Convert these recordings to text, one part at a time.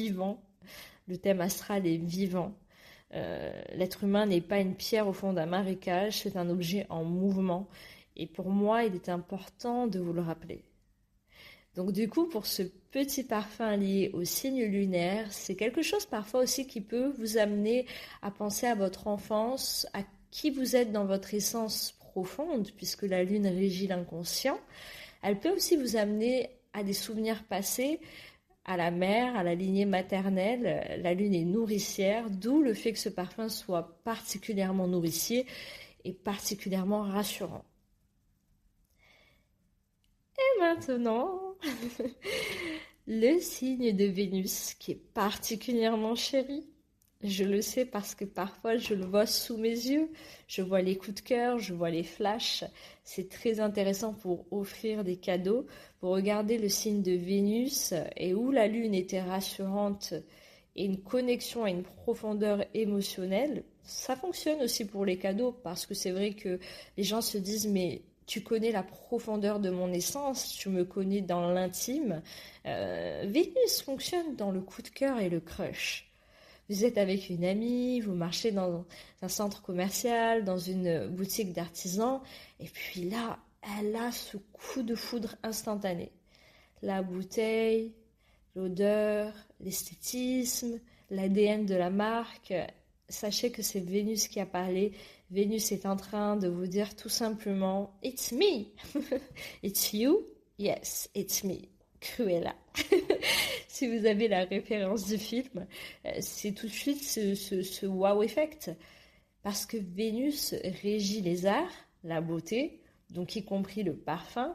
vivant. Le thème astral est vivant. L'être humain n'est pas une pierre au fond d'un marécage, c'est un objet en mouvement. Et pour moi, il est important de vous le rappeler. Donc du coup, pour ce petit parfum lié au signe lunaire, c'est quelque chose parfois aussi qui peut vous amener à penser à votre enfance, à qui vous êtes dans votre essence profonde, puisque la lune régit l'inconscient. Elle peut aussi vous amener à des souvenirs passés, à la mère, à la lignée maternelle. La lune est nourricière, d'où le fait que ce parfum soit particulièrement nourricier et particulièrement rassurant. Et maintenant, le signe de Vénus qui est particulièrement chéri. Je le sais parce que parfois je le vois sous mes yeux, je vois les coups de cœur, je vois les flashs. C'est très intéressant pour offrir des cadeaux, pour regarder le signe de Vénus et où la lune était rassurante et une connexion à une profondeur émotionnelle. Ça fonctionne aussi pour les cadeaux parce que c'est vrai que les gens se disent mais tu connais la profondeur de mon essence, tu me connais dans l'intime. Vénus fonctionne dans le coup de cœur et le crush. Vous êtes avec une amie, vous marchez dans un centre commercial, dans une boutique d'artisans, et puis là, elle a ce coup de foudre instantané. La bouteille, l'odeur, l'esthétisme, l'ADN de la marque. Sachez que c'est Vénus qui a parlé. Vénus est en train de vous dire tout simplement « It's me !» It's you? Yes, it's me. Cruella. Si vous avez la référence du film, c'est tout de suite ce wow effect. Parce que Vénus régit les arts, la beauté, donc y compris le parfum,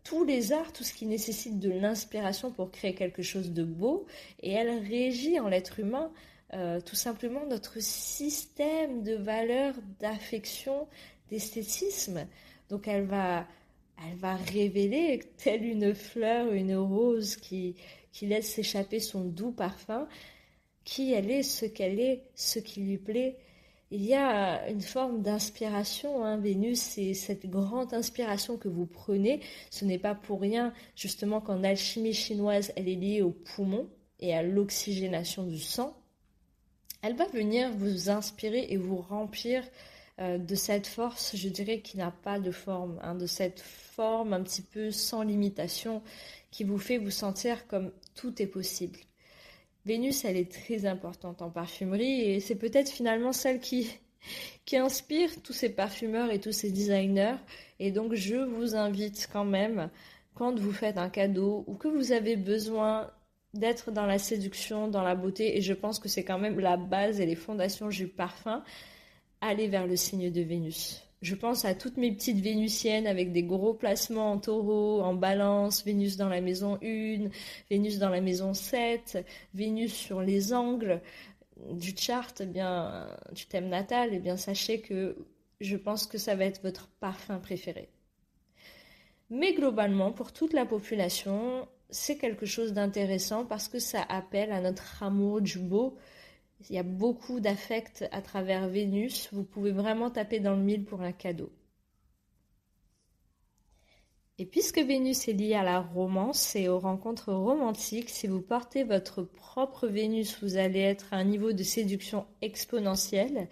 tous les arts, tout ce qui nécessite de l'inspiration pour créer quelque chose de beau, et elle régit en l'être humain tout simplement notre système de valeurs, d'affection, d'esthétisme. Donc elle va révéler, telle une fleur, une rose qui laisse s'échapper son doux parfum, qui elle est, ce qui lui plaît. Il y a une forme d'inspiration, hein. Vénus, c'est cette grande inspiration que vous prenez. Ce n'est pas pour rien, justement, qu'en alchimie chinoise, elle est liée au poumon et à l'oxygénation du sang. Elle va venir vous inspirer et vous remplir de cette force, je dirais, qui n'a pas de forme, hein, de cette forme un petit peu sans limitation qui vous fait vous sentir comme tout est possible. Vénus, elle est très importante en parfumerie et c'est peut-être finalement celle qui inspire tous ces parfumeurs et tous ces designers. Et donc, je vous invite quand même, quand vous faites un cadeau ou que vous avez besoin d'être dans la séduction, dans la beauté, et je pense que c'est quand même la base et les fondations du parfum, aller vers le signe de Vénus. Je pense à toutes mes petites vénusiennes avec des gros placements en taureau, en balance, Vénus dans la maison 1, Vénus dans la maison 7, Vénus sur les angles du chart, eh bien, du thème natal, eh bien, sachez que je pense que ça va être votre parfum préféré. Mais globalement, pour toute la population, c'est quelque chose d'intéressant parce que ça appelle à notre amour du beau. Il y a beaucoup d'affect à travers Vénus. Vous pouvez vraiment taper dans le mille pour un cadeau. Et puisque Vénus est liée à la romance et aux rencontres romantiques, si vous portez votre propre Vénus, vous allez être à un niveau de séduction exponentiel.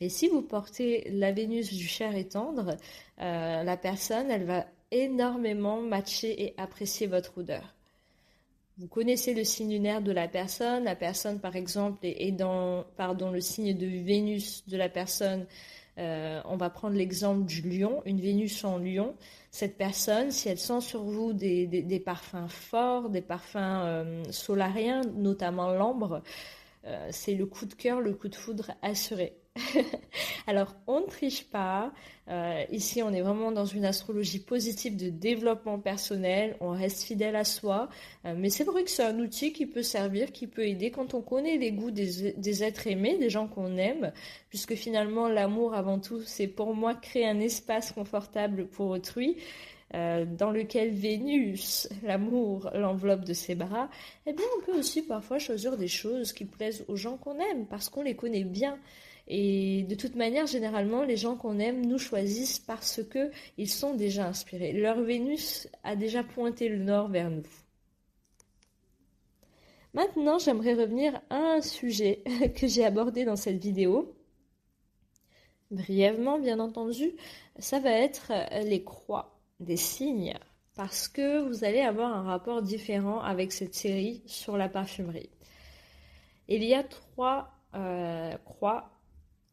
Mais si vous portez la Vénus du cher et tendre, la personne, elle va énormément matcher et apprécier votre odeur. Vous connaissez le signe lunaire de la personne par exemple est dans le signe de Vénus de la personne. On va prendre l'exemple du lion, une Vénus en lion. Cette personne, si elle sent sur vous des parfums forts, des parfums solariens, notamment l'ambre, c'est le coup de cœur, le coup de foudre assuré. Alors, on ne triche pas. Ici, on est vraiment dans une astrologie positive de développement personnel. On reste fidèle à soi. Mais c'est vrai que c'est un outil qui peut servir, qui peut aider quand on connaît les goûts des êtres aimés, des gens qu'on aime. Puisque finalement, l'amour, avant tout, c'est pour moi créer un espace confortable pour autrui. Dans lequel Vénus, l'amour, l'enveloppe de ses bras, eh bien, on peut aussi parfois choisir des choses qui plaisent aux gens qu'on aime, parce qu'on les connaît bien. Et de toute manière, généralement, les gens qu'on aime nous choisissent parce que ils sont déjà inspirés. Leur Vénus a déjà pointé le nord vers nous. Maintenant, j'aimerais revenir à un sujet que j'ai abordé dans cette vidéo. Brièvement, bien entendu, ça va être les croix des signes, parce que vous allez avoir un rapport différent avec cette série sur la parfumerie. Il y a 3 croix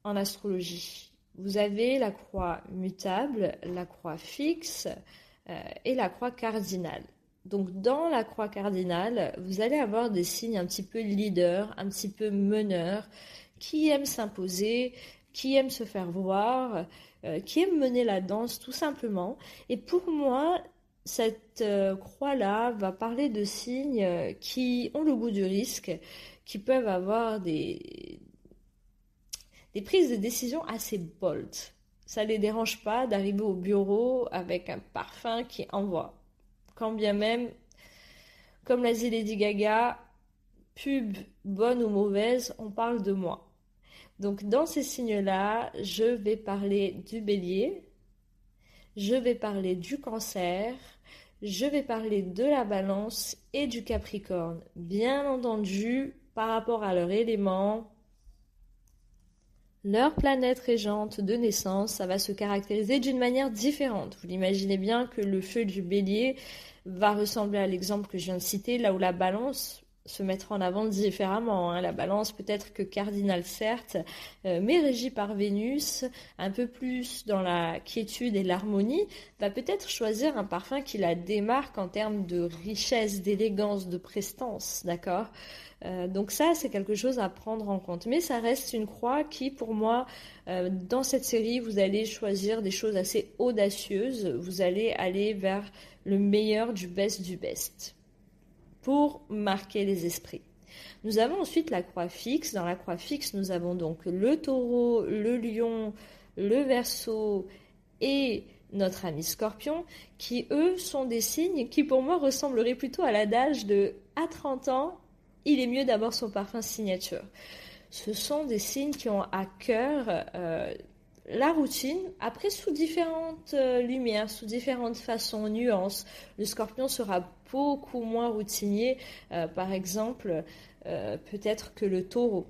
en astrologie. Vous avez la croix mutable, la croix fixe et la croix cardinale. Donc dans la croix cardinale, vous allez avoir des signes un petit peu leaders, un petit peu meneurs, qui aiment s'imposer, qui aiment se faire voir, qui aiment mener la danse tout simplement. Et pour moi, cette croix-là va parler de signes qui ont le goût du risque, qui peuvent avoir des prises de décision assez bold. Ça ne les dérange pas d'arriver au bureau avec un parfum qui envoie. Quand bien même, comme l'a dit Lady Gaga, pub bonne ou mauvaise, on parle de moi. Donc dans ces signes-là, je vais parler du bélier, je vais parler du cancer, je vais parler de la balance et du capricorne. Bien entendu, par rapport à leur élément, leur planète régente de naissance, ça va se caractériser d'une manière différente. Vous l'imaginez bien que le feu du bélier va ressembler à l'exemple que je viens de citer, là où la balance se mettra en avant différemment. La balance peut être que cardinale certes, mais régie par Vénus, un peu plus dans la quiétude et l'harmonie, va peut-être choisir un parfum qui la démarque en termes de richesse, d'élégance, de prestance, d'accord ? Donc ça, c'est quelque chose à prendre en compte. Mais ça reste une croix qui, pour moi, dans cette série, vous allez choisir des choses assez audacieuses. Vous allez aller vers le meilleur du best pour marquer les esprits. Nous avons ensuite la croix fixe. Dans la croix fixe, nous avons donc le taureau, le lion, le verseau et notre ami scorpion, qui eux sont des signes qui pour moi ressembleraient plutôt à l'adage de « à 30 ans, il est mieux d'avoir son parfum signature ». Ce sont des signes qui ont à cœur la routine, après sous différentes lumières, sous différentes façons, nuances. Le scorpion sera beaucoup moins routinier, par exemple, peut-être que le taureau.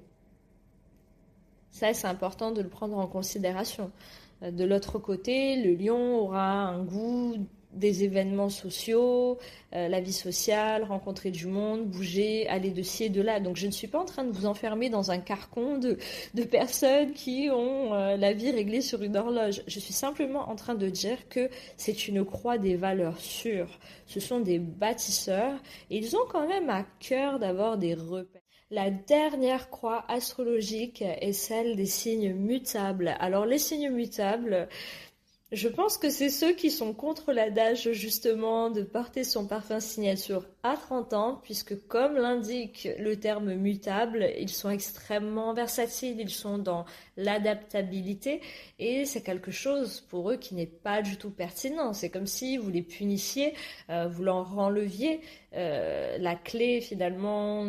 Ça, c'est important de le prendre en considération. De l'autre côté, le lion aura un goût des événements sociaux, la vie sociale, rencontrer du monde, bouger, aller de ci et de là. Donc je ne suis pas en train de vous enfermer dans un carcan de personnes qui ont la vie réglée sur une horloge. Je suis simplement en train de dire que c'est une croix des valeurs sûres. Ce sont des bâtisseurs et ils ont quand même à cœur d'avoir des repères. La dernière croix astrologique est celle des signes mutables. Alors les signes mutables, je pense que c'est ceux qui sont contre l'adage justement de porter son parfum signature à 30 ans, puisque comme l'indique le terme mutable, ils sont extrêmement versatiles, ils sont dans l'adaptabilité et c'est quelque chose pour eux qui n'est pas du tout pertinent. C'est comme si vous les punissiez, vous leur enleviez la clé finalement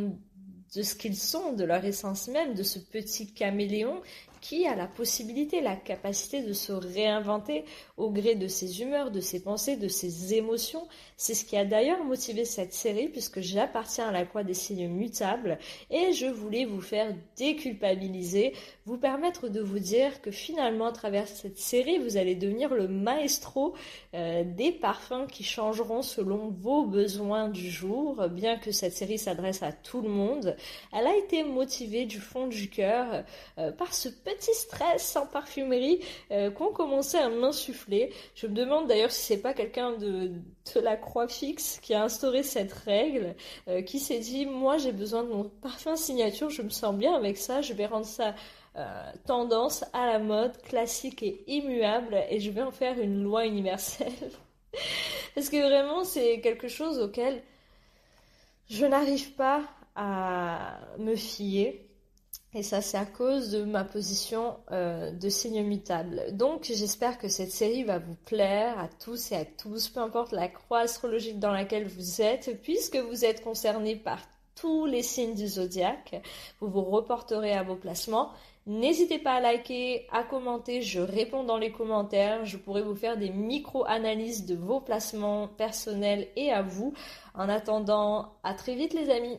de ce qu'ils sont, de leur essence même, de ce petit caméléon qui a la possibilité, la capacité de se réinventer au gré de ses humeurs, de ses pensées, de ses émotions. C'est ce qui a d'ailleurs motivé cette série puisque j'appartiens à la croix des signes mutables et je voulais vous faire déculpabiliser, vous permettre de vous dire que finalement à travers cette série vous allez devenir le maestro des parfums qui changeront selon vos besoins du jour. Bien que cette série s'adresse à tout le monde, elle a été motivée du fond du cœur par ce petit stress en parfumerie qu'ont commencé à m'insuffler. Je me demande d'ailleurs si c'est pas quelqu'un de la croix fixe qui a instauré cette règle, qui s'est dit moi j'ai besoin de mon parfum signature, je me sens bien avec ça, je vais rendre ça tendance à la mode, classique et immuable et je vais en faire une loi universelle. Parce que vraiment c'est quelque chose auquel je n'arrive pas à me fier. Et ça, c'est à cause de ma position de signe mutable. Donc, j'espère que cette série va vous plaire à tous et à tous, peu importe la croix astrologique dans laquelle vous êtes, puisque vous êtes concernés par tous les signes du zodiaque. Vous vous reporterez à vos placements. N'hésitez pas à liker, à commenter, je réponds dans les commentaires. Je pourrai vous faire des micro-analyses de vos placements personnels et à vous. En attendant, à très vite les amis.